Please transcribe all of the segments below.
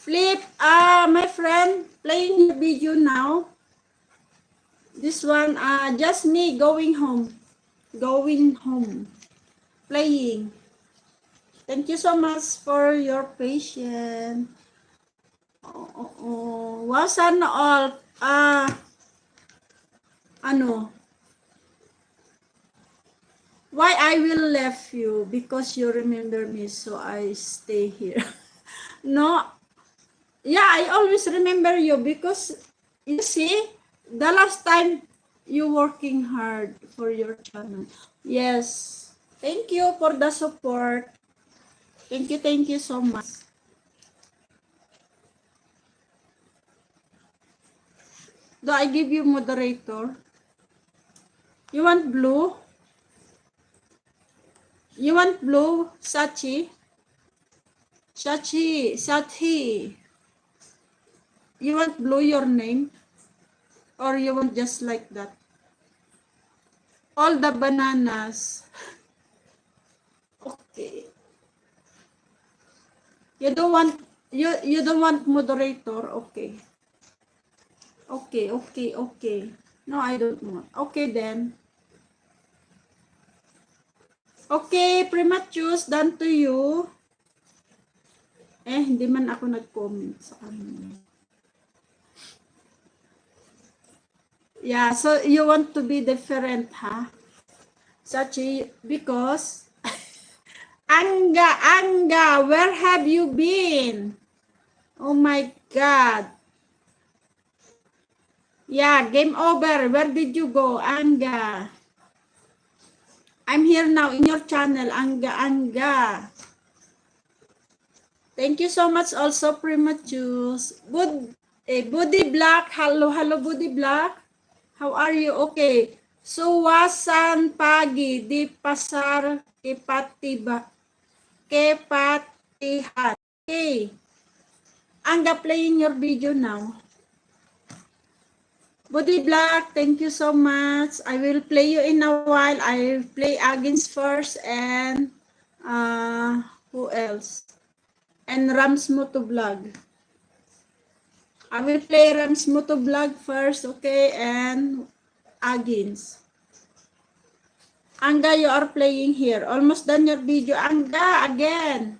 Flip, my friend, playing the video now. This one, just me going home. Playing. Thank you so much for your patience. Wow, sana all. Ano? Why I will left you? Because you remember me, so I stay here. No. Yeah, I always remember you because you see, the last time you working hard for your channel. Yes. Thank you for the support. Thank you so much. Do I give you moderator? You want blue? You want blue, Sachi? Sachi. You want blue your name? Or you want just like that? All the bananas. Okay. You don't want moderator? Okay. Okay. No, I don't want. Okay then. Okay, premature, done to you. Hindi man ako nag-comment sa kanila. Yeah, so you want to be different, huh? Sachi, because Anga, where have you been? Oh my God. Yeah, game over. Where did you go, Anga? I'm here now in your channel, Anga. Thank you so much also, Premature. Buddy Black. Hello, Buddy Black. How are you? Okay. Suwasan pagi di pasar kepatihan. Okay. Anga playing your video now. Buddy Black, thank you so much. I will play you in a while. I play against first and who else? And Rams Motovlog. I will play Rams Motovlog first, okay? And against. Anga, you are playing here. Almost done your video. Anga, again.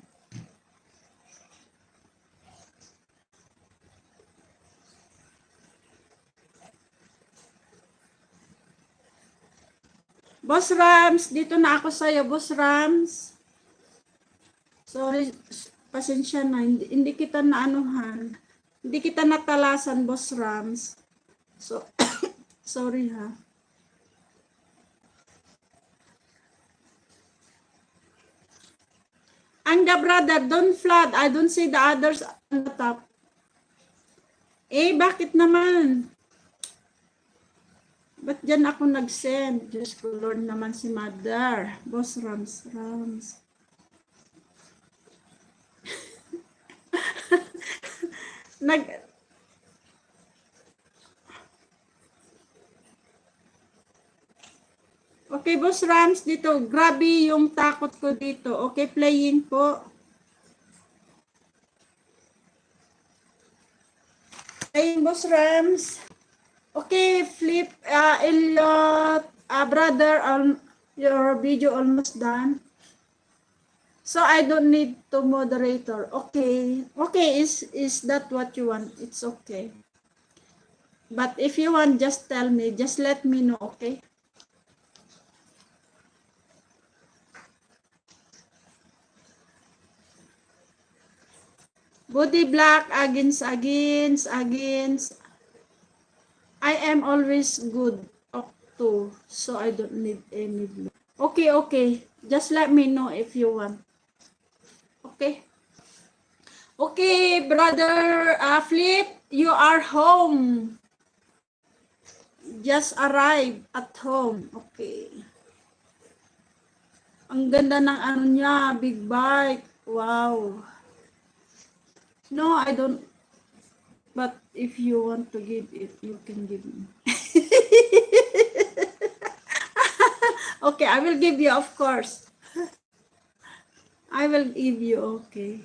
Boss Rams, dito na ako sa'yo, Boss Rams. Sorry, pasensya na. Hindi kita naanuhan. Hindi kita natalasan, Boss Rams. So, sorry ha. Anga, brother, don't flood. I don't see the others on the top. Bakit naman? Ba't dyan ako nag-send? Diyos ko, Lord naman si Mother. Boss Rams. Okay, Boss Rams, dito. Grabe yung takot ko dito. Okay, playing po. Playing, Boss Rams. Okay, Flip, Elliot, brother, your video almost done. So I don't need to moderator. Okay, is that what you want? It's okay. But if you want, just tell me. Just let me know, okay? Buddy Black, against. I am always good up to, so I don't need any blue. Okay. Just let me know if you want. Okay. Okay, brother Flip, you are home. Just arrived at home. Okay. Ang ganda ng ano niya, big bike. Wow. No, I don't. But if you want to give it, you can give me. Okay, I will give you, of course. I will give you, okay.